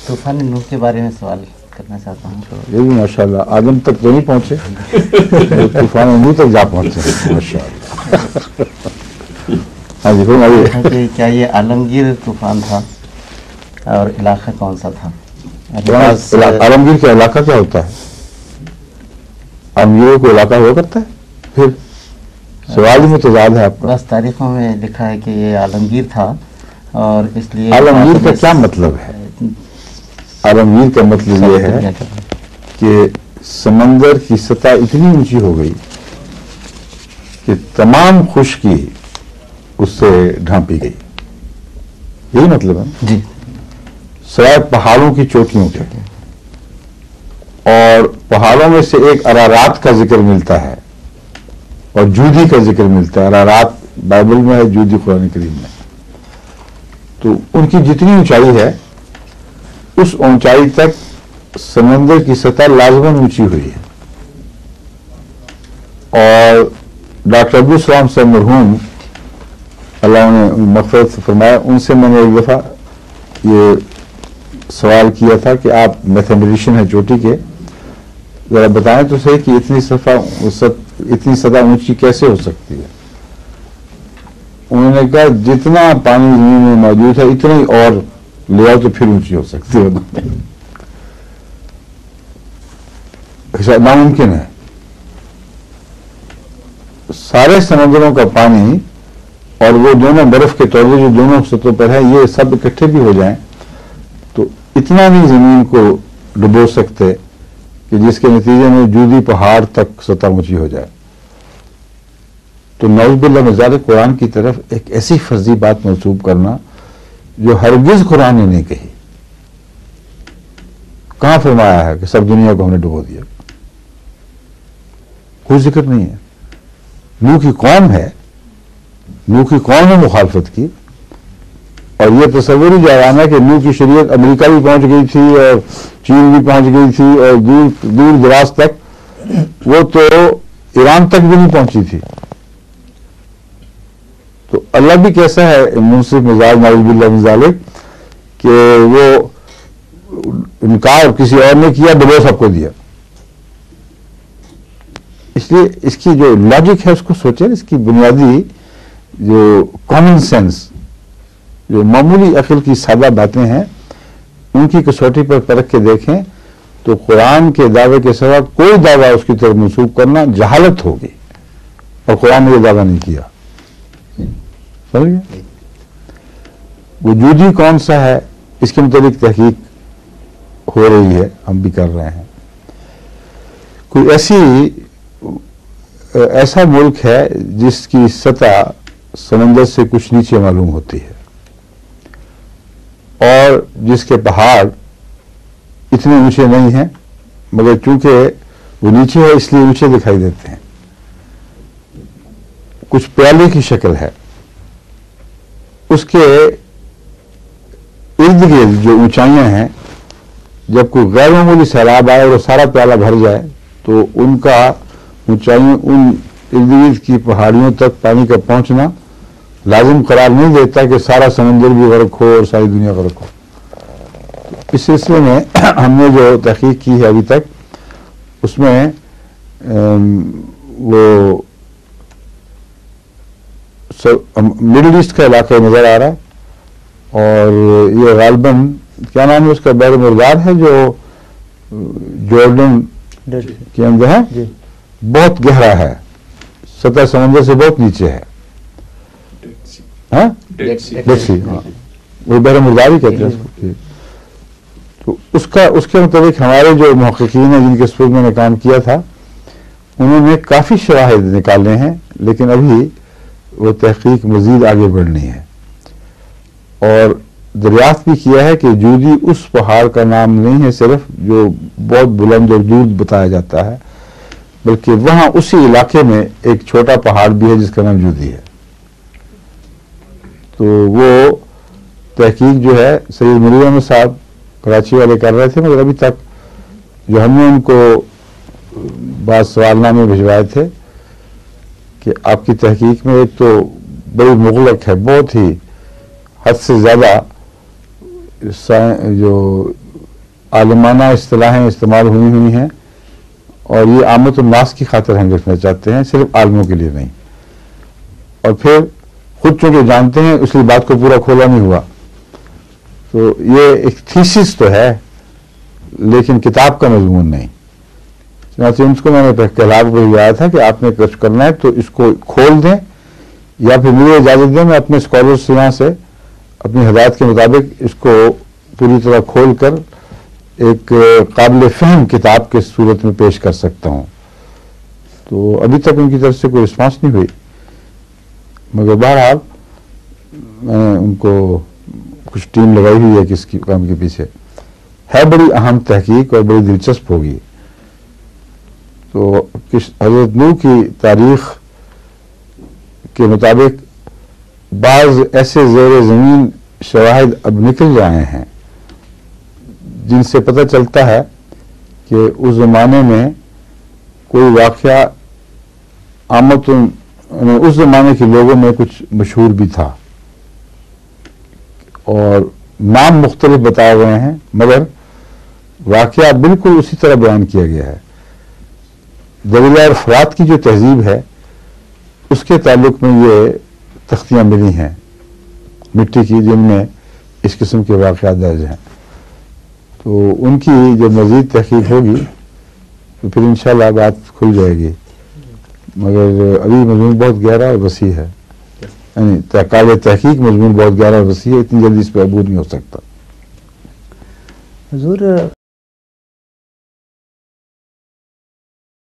طوفان نوح کے بارے میں سوال کرنا چاہتا ہوں. یہ بھی ماشاءاللہ آدم تک تو نہیں پہنچے، طوفان نوح تک جا پہنچے ماشاءاللہ. ہاں جی فرمائیے. کہ کیا یہ عالمگیر طوفان تھا اور علاقہ کون سا تھا؟ عالمگیر کا علاقہ کیا ہوتا ہے؟ عالمگیروں کو علاقہ ہوا کرتا ہے؟ پھر سوال ہی متضاد ہے آپ کا. بس تاریخوں میں لکھا ہے کہ یہ عالمگیر تھا اور اس لیے. عالمگیر کا کیا مطلب ہے؟ عالمگیر کا مطلب یہ ہے کہ سمندر کی سطح اتنی اونچی ہو گئی کہ تمام خشکی اس سے ڈھانپی گئی. یہی مطلب ہے جی. سوائے پہاڑوں کی چوٹیوں کے، اور پہاڑوں میں سے ایک ارارات کا ذکر ملتا ہے اور جودی کا ذکر ملتا ہے. ارارات بائبل میں ہے، جودی قرآن کریم میں. تو ان کی جتنی اونچائی ہے اس اونچائی تک سمندر کی سطح لازماً اونچی ہوئی ہے. اور ڈاکٹر عبدالسلام صاحب مرحوم اللہ نے مغفرت فرمایا، ان سے میں نے ایک دفعہ یہ سوال کیا تھا کہ آپ میتھمیٹیشین ہیں چوٹی کے، ذرا بتائیں تو صحیح کہ اتنی سطح اونچی کیسے ہو سکتی ہے. انہوں نے کہا جتنا پانی زمین میں موجود ہے اتنا ہی اور لے آؤ تو پھر اونچی ہو سکتی ہے. ناممکن ہے. سارے سمندروں کا پانی اور وہ دونوں برف کے تولے جو دونوں سطحوں پر ہے یہ سب اکٹھے بھی ہو جائیں تو اتنا نہیں زمین کو ڈبو سکتے کہ جس کے نتیجے میں جودی پہاڑ تک سطح اونچی ہو جائے. تو نعوذ باللہ من ذالک قرآن کی طرف ایک ایسی فرضی بات منسوب کرنا جو ہرگز قرآن نے نہیں کہی. کہاں فرمایا ہے کہ سب دنیا کو ہم نے ڈبو دیا؟ کوئی ذکر نہیں ہے. نوح کی قوم ہے، نوح کی قوم نے مخالفت کی، اور یہ تصور ہی جائز ہے کہ نوح کی شریعت امریکہ بھی پہنچ گئی تھی اور چین بھی پہنچ گئی تھی اور دور دراز تک، وہ تو ایران تک بھی نہیں پہنچی تھی. تو اللہ بھی کیسا ہے منصف مزاج نعوذ باللہ من ذالک کہ وہ انکار کسی اور نے کیا ڈبو سب کو دیا. اس لیے اس کی جو لاجک ہے اس کو سوچیں، اس کی بنیادی جو کامن سینس، جو معمولی عقل کی سادہ باتیں ہیں، ان کی کسوٹی پر پرکھ کے دیکھیں تو قرآن کے دعوے کے سوا کوئی دعویٰ اس کی طرف منسوب کرنا جہالت ہوگی، اور قرآن نے یہ دعویٰ نہیں کیا. سمجھ گئے؟ وجودی کون سا ہے اس کے متعلق تحقیق ہو رہی ہے، ہم بھی کر رہے ہیں. کوئی ایسا ملک ہے جس کی سطح سمندر سے کچھ نیچے معلوم ہوتی ہے اور جس کے پہاڑ اتنے اونچے نہیں ہیں، مگر چونکہ وہ نیچے ہے اس لیے اونچے دکھائی دیتے ہیں. کچھ پیالے کی شکل ہے، اس کے ارد گرد جو اونچائیاں ہیں، جب کوئی غیر معمولی سیلاب آئے اور سارا پیالہ بھر جائے تو ان کا اونچائیوں ان ارد گرد کی پہاڑیوں تک پانی کا پہنچنا لازم قرار نہیں دیتا کہ سارا سمندر بھی غرق ہو اور ساری دنیا غرق ہو. اس سلسلے میں ہم نے جو تحقیق کی ہے ابھی تک، اس میں وہ مڈل ایسٹ کا علاقہ نظر آ رہا ہے، اور یہ غالباً کیا نام ہے اس کا، بحر مردار ہے جو جارڈن کے اندر ہے، بہت گہرا ہے، سطح سمندر سے بہت نیچے ہے. ڈیڈ سی، وہ بحر مردار ہی کہتے ہیں اس کو. تو اس کے مطابق ہمارے جو محققین ہیں جن کے سپرد میں نے کام کیا تھا، انہوں نے کافی شواہد نکالے ہیں، لیکن ابھی وہ تحقیق مزید آگے بڑھنی ہے. اور دریافت بھی کیا ہے کہ جودی اس پہاڑ کا نام نہیں ہے صرف جو بہت بلند اور دور بتایا جاتا ہے، بلکہ وہاں اسی علاقے میں ایک چھوٹا پہاڑ بھی ہے جس کا نام جودی ہے. تو وہ تحقیق جو ہے سید منیر احمد صاحب کراچی والے کر رہے تھے، مگر ابھی تک جو ہم نے ان کو بعض سوال نامے بھجوائے تھے کہ آپ کی تحقیق میں ایک تو بڑی مغلق ہے، بہت ہی حد سے زیادہ جو عالمانہ اصطلاحیں استعمال ہوئی ہیں اور یہ عامت الناس کی خاطر ہم لکھنا چاہتے ہیں، صرف عالموں کے لیے نہیں. اور پھر خود چونکہ جانتے ہیں اس لیے بات کو پورا کھولا نہیں ہوا. تو یہ ایک تھیسس تو ہے لیکن کتاب کا مضمون نہیں. چنانچہ ان کو میں نے کہلاق بھیجایا تھا کہ آپ نے کچھ کرنا ہے تو اس کو کھول دیں یا پھر مجھے اجازت دیں میں اپنے اسکالرس یہاں سے اپنی ہدایت کے مطابق اس کو پوری طرح کھول کر ایک قابل فہم کتاب کے صورت میں پیش کر سکتا ہوں. تو ابھی تک ان کی طرف سے کوئی رسپانس نہیں ہوئی، مگر بہرحال میں نے ان کو کچھ ٹیم لگائی ہوئی ہے کہ اس کی کام کے پیچھے ہے بڑی اہم تحقیق اور بڑی دلچسپ ہوگی. تو حضرت نوح کی تاریخ کے مطابق بعض ایسے زیر زمین شواہد اب نکل جائے ہیں جن سے پتہ چلتا ہے کہ اس زمانے میں کوئی واقعہ اس زمانے کے لوگوں میں کچھ مشہور بھی تھا اور نام مختلف بتائے گئے ہیں مگر واقعہ بالکل اسی طرح بیان کیا گیا ہے. دریائے فرات کی جو تہذیب ہے اس کے تعلق میں یہ تختیاں ملی ہیں مٹی کی جن میں اس قسم کے واقعات درج ہیں. تو ان کی جب مزید تحقیق ہوگی تو پھر انشاءاللہ بات کھل جائے گی، مگر ابھی مضمون بہت گہرا اور وسیع ہے، یعنی قابل تحقیق مضمون بہت گہرا اور وسیع ہے، اتنی جلدی اس پہ عبور نہیں ہو سکتا. حضور